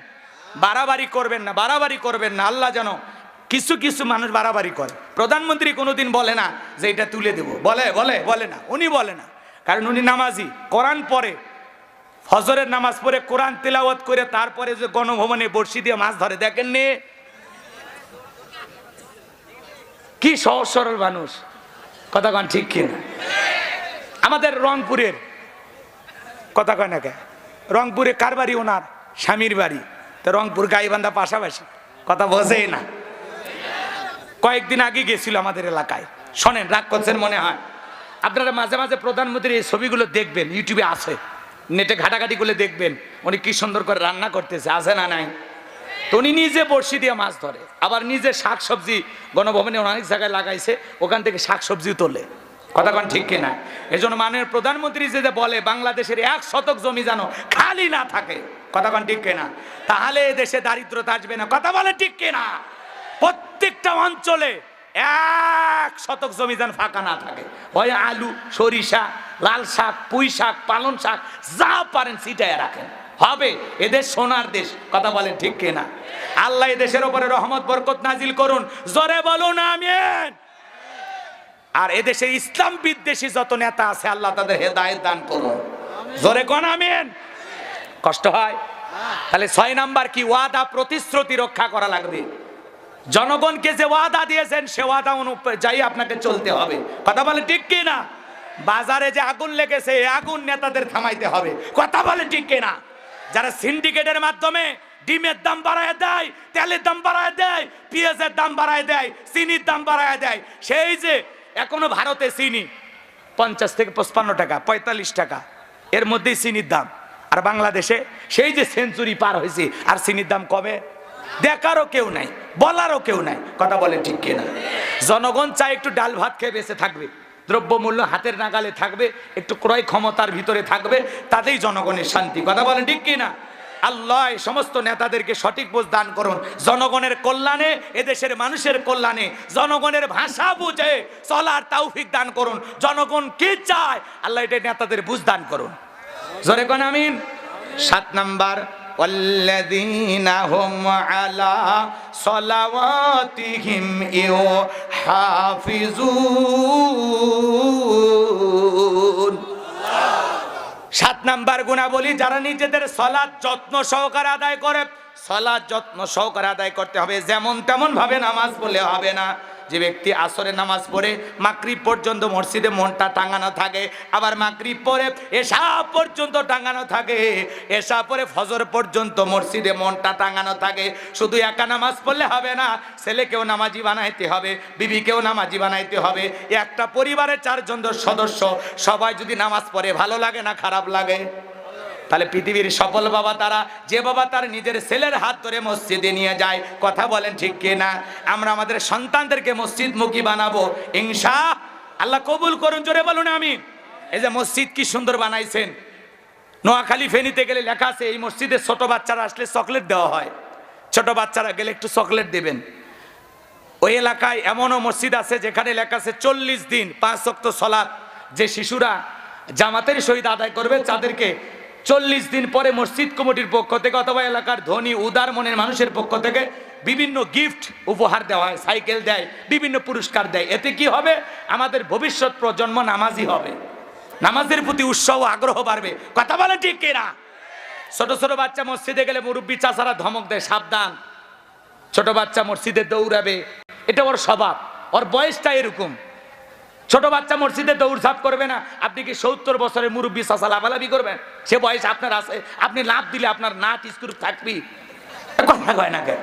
বাড়াবাড়ি করবেন না, বাড়াবাড়ি করবেন না। আল্লাহ যেন কিছু কিছু মানুষ বাড়াবাড়ি করে। প্রধানমন্ত্রী কোনোদিন বলে না যে এটা তুলে দেব, বলে বলে বলে না, উনি বলে না, কারণ উনি নামাজি, কোরআন পড়ে, ফজরের নামাজ পড়ে কোরআন তেলাওয়াত করে তারপরে যে গণভবনে বর্ষি দিয়ে মাছ ধরে। দেখেননি কি সহজ সরল মানুষ? কথা কন ঠিক কিনা? আমাদের রংপুরের কথা কয় না কে? রংপুরে কার বাড়ি? ওনার স্বামীর বাড়ি। তো রংপুর গাইবান্ধা পাশাপাশি, কথা বোঝেই না। কয়েকদিন আগে গেছিল আমাদের এলাকায়। শোনেন, রাগ করছেন মনে হয়। আপনারা মাঝে মাঝে প্রধানমন্ত্রীর এই ছবিগুলো দেখবেন, ইউটিউবে আছে, নেটে ঘাটাঘাটি করে দেখবেন উনি কি সুন্দর করে রান্না করতেছে, আছে না নাই? তো উনি নিজে বড়শি দিয়ে মাছ ধরে, আবার নিজে শাক সবজি গণভবনে অনেক জায়গায় লাগাইছে, ওখান থেকে শাক সবজিও তোলে। কথা কন ঠিক কিনা? এই জন্য মাননীয় প্রধানমন্ত্রী যে বলে বাংলাদেশের 1 শতক জমি যেন খালি না থাকে, কথা কন ঠিক কিনা? তাহলে দেশে দারিদ্রতা আসবে না। কথা বলে ঠিক কিনা? প্রত্যেকটা অঞ্চলে 1 শতক জমি যেন ফাঁকা না থাকে। হয় আলু, সরিষা, লাল শাক, পুঁই শাক, পালন শাক, যা পারেন ছিটায় রাখেন। হবে। এদেশ সোনার দেশ, কথা বলেন ঠিক কিনা? আল্লাহ এদেশের উপরে রহমত বরকত নাজিল করুন, জোরে বলুন আমিন। আর এদেশে ইসলাম বিদ্বেষী যত নেতা আছে আল্লাহ তাদের হেদায়েত দান করুন, জোরে কোন আমিন। কষ্ট হয়? তাহলে 6 নাম্বার কি? ওয়াদা প্রতিশ্রুতি রক্ষা করা লাগবে। জনগণকে যে ওয়াদা দিয়েছেন সে ওয়াদা অনুযায়ী আপনাকে চলতে হবে, কথা বলে ঠিক কিনা? বাজারে যে আগুন লেগেছে এই আগুন নেতাদের থামাইতে হবে, কথা বলে ঠিক কিনা? যারা সিন্ডিকেটের মাধ্যমে ডিমের দাম বাড়ায় দেয়, তেলের দাম বাড়ায় দেয়, পেঁয়াজের দাম বাড়ায় দেয়, চিনির দাম বাড়ায় দেয়, সেই যে এখনো ভারতে চিনি 50 থেকে 55 টাকা, 45 টাকা এর মধ্যেই চিনির দাম। আর বাংলাদেশে সেই যে সেঞ্চুরি পার হয়েছে আর চিনির দাম কমে, দেখারও কেউ নাই, বলারও কেউ নাই, কথা বলে ঠিক কিনা? জনগণ চায় একটু ডাল ভাত খেয়ে বেঁচে থাকবে, দ্রব্যমূল্য হাতের নাগালে থাকবে, একটু ক্রয় ক্ষমতার ভিতরে থাকবে, তাতেই জনগণের শান্তি, কথা বলেন ঠিক কিনা? আল্লাহ এই সমস্ত নেতাদেরকে সঠিক বোঝ দান করুন, জনগণের কল্যাণে, এদেশের মানুষের কল্যাণে, জনগণের ভাষা বুঝে চলার তৌফিক দান করুন। জনগণ কি চায় আল্লাহ এটা নেতাদের বুঝ দান করুন, জোরে কোন আমিন। 7 নাম্বার, ওয়াল্লাযীনা হুম আলা সালাওয়াতিহিম ইউহাফিজুন। 7 নাম্বার গুণাবলী, যারা নিজেদের সালাত যত্ন সহকারে আদায় করে। সালাত যত্ন সহকারে আদায় করতে হবে, যেমন তেমন ভাবে নামাজ পড়লে হবে না। যে ব্যক্তি আসরে নামাজ পড়ে মাগরিব পর্যন্ত মসজিদে মনটা টাঙানো থাকে, আবার মাগরিব পরে এশা পর্যন্ত টাঙানো থাকে, এশা পরে ফজর পর্যন্ত মসজিদে মনটা টাঙানো থাকে, শুধু একা নামাজ পড়লে হবে না, ছেলেকেও নামাজি বানাইতে হবে, বিবিকেও নামাজি বানাইতে হবে। একটা পরিবারের 4 জন সদস্য সবাই যদি নামাজ পড়ে, ভালো লাগে না খারাপ লাগে? তাহলে পৃথিবীর সফল বাবা তারা, যে বাবা তার নিজের ছেলের হাত ধরে মসজিদে নিয়ে যায়, কথা বলেন ঠিক কিনা? আমরা আমাদের সন্তানদেরকে মসজিদমুখী বানাবো ইনশাআল্লাহ, কবুল করুন, জোরে বলুন আমিন। এই যে মসজিদ কি সুন্দর বানাইছেন, নোয়াখালী ফেনীতে গেলে লেখা আছে এই মসজিদে ছোট বাচ্চারা আসলে চকলেট দেওয়া হয়, ছোট বাচ্চারা গেলে একটু চকলেট দেবেন। ওই এলাকায় এমনও মসজিদ আছে যেখানে লেখা আছে 40 দিন 5 ওয়াক্ত সালাত যে শিশুরা জামাতের সহিত আদায় করবে তাদেরকে 40 দিন পরে মসজিদ কমিটির পক্ষ থেকে অথবা এলাকার ধনী উদার মনের মানুষের পক্ষ থেকে বিভিন্ন গিফট উপহার দেওয়া হয়, সাইকেল দেয়, বিভিন্ন পুরস্কার দেয়। এতে কি হবে? আমাদের ভবিষ্যৎ প্রজন্ম নামাজি হবে, নামাজের প্রতি উৎসাহ আগ্রহ বাড়বে, কথা বলে ঠিক কিনা? ছোট ছোট বাচ্চা মসজিদে গেলে মুরব্বী চাচারা ধমক দেয়, সাবধান, ছোট বাচ্চা মসজিদে দৌড়াবে, এটা ওর স্বভাব, ওর বয়সটা এরকম। ছোট বাচ্চা মসজিদে দৌড়ঝাঁপ করবে না। আপনি কি 70 বছরের মুরব্বী চাচা লাফালাফি করবেন? সে বয়স আপনার আছে, আপনি লাফ দিলে আপনার নাট স্ক্রু থাকবি, কথা কয় না কে?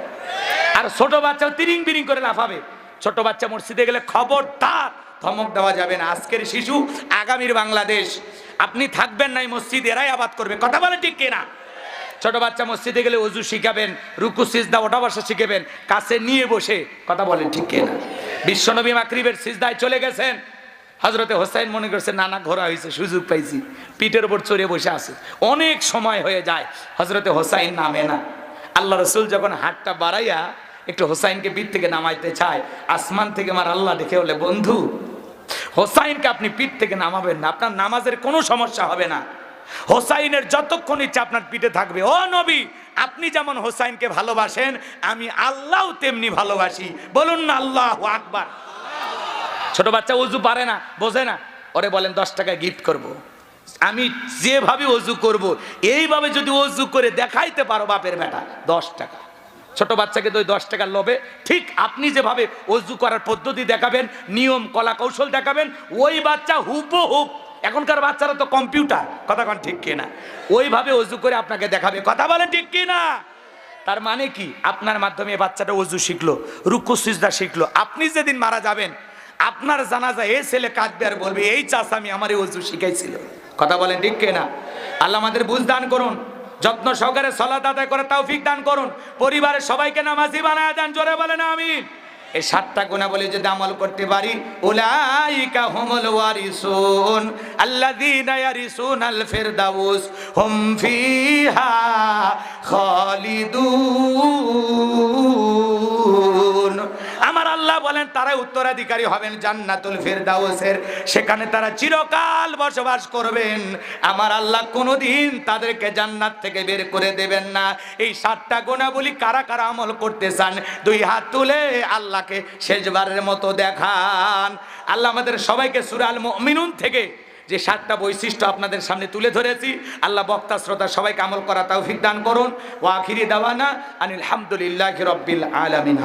আর ছোট বাচ্চা তিরিং বিরিং করে লাফাবে। ছোট বাচ্চা মসজিদে গেলে খবরদার ধমক দেওয়া যাবে না। আজকের শিশু আগামীর বাংলাদেশ, আপনি থাকবেন না এই মসজিদ, এরাই আবাদ করবে, কথা বলে ঠিক কিনা? ছোট বাচ্চা মসজিদে গেলে ওযু শিখাবেন, রুকু সিজদা ওঠা বসা শিখাবেন, কাছে নিয়ে বসে, কথা বলেন ঠিক কিনা? বিশ্বনবী মাগরিবের সিজদায় চলে গেছেন, হযরতে হোসেন মনে করছে নানা ঘোরা হয়েছে, সুযোগ পাইছি, পিঠের উপর চড়ে বসে আছে, অনেক সময় হয়ে যায়, হযরতে হোসেন নামে না। আল্লাহ রাসূল যখন হাতটা বাড়াইয়া একটু হোসাইনকে পিঠ থেকে নামাইতে চায়, আসমান থেকে আমার আল্লাহ দেখে বলে, বন্ধু হোসাইনকে আপনি পিঠ থেকে নামাবেন না, আপনার নামাজের কোনো সমস্যা হবে না, হোসাইনের যতক্ষণ ইচ্ছা আপনার পিঠে থাকবে। ও নবী, আপনি যেমন হোসাইনকে ভালোবাসেন আমি আল্লাহও তেমনি ভালোবাসি, বলুন না আল্লাহু আকবার। ছোট বাচ্চা ওযু পারে না, বোঝে না, ওরে বলেন 10 টাকা গিফট করব। আমি যেভাবে ওযু করব এইভাবে যদি ওযু করে দেখাইতে পারো বাপের বেটা, 10 টাকা। ছোট বাচ্চাকে তো 10 টাকার লোভে ঠিক আপনি যেভাবে ওযু করার পদ্ধতি দেখাবেন, নিয়ম কলা কৌশল দেখাবেন, ওই বাচ্চা হুবহু, এখনকার বাচ্চারা তো কম্পিউটার, কথা কোন ঠিক কিনা, ওইভাবে ওযু করে আপনাকে দেখাবে, কথা বলেন ঠিক কিনা? তার মানে কি? আপনার মাধ্যমে বাচ্চাটা ওযু শিখলো, রুকু সিজদা শিখলো। আপনি যেদিন মারা যাবেন আপনার জানাজা এই ছেলে কাঁদবে আর বলবে, এই চাচা আমি আমারে ওযু শিখাইছিল, কথা বলেন ঠিক কিনা? আল্লাহ আমাদের বুঝ দান করুন, যত্ন সহকারে সালাত আদায় করে তৌফিক দান করুন, পরিবারের সবাইকে নামাজি বানায় দেন, জোরে বলেন আমিন। এই 7টা গুণাবলী যদি আমল করতে পারি, উলাইকা হুমুল ওয়ারিসুন আল্লাযীনা ইয়ারিসুনাল ফিরদাউস হুম ফিহা খালিদুন। আমার আল্লাহ বলেন তারাই উত্তরাধিকারী হবেন জান্নাতুল ফেরদাউসের, সেখানে তারা চিরকাল বসবাস করবেন। আমার আল্লাহ কোনোদিন তাদেরকে জান্নাত থেকে বের করে দেবেন না। এই 7টা গুণাবলী কারা কারা আমল করতে চান, 2 হাত তুলে আল্লাহকে শেষবারের মতো দেখান। আল্লাহ আমাদের সবাইকে সূরা আল মুমিনুন থেকে যে 7টা বৈশিষ্ট্য আপনাদের সামনে তুলে ধরেছি, আল্লাহ বক্তা শ্রোতা সবাইকে আমল করা তৌফিক দান করুন। ওয়া আখিরি দাওয়ানা আনিল হামদুলিল্লাহি রাব্বিল আলামিন।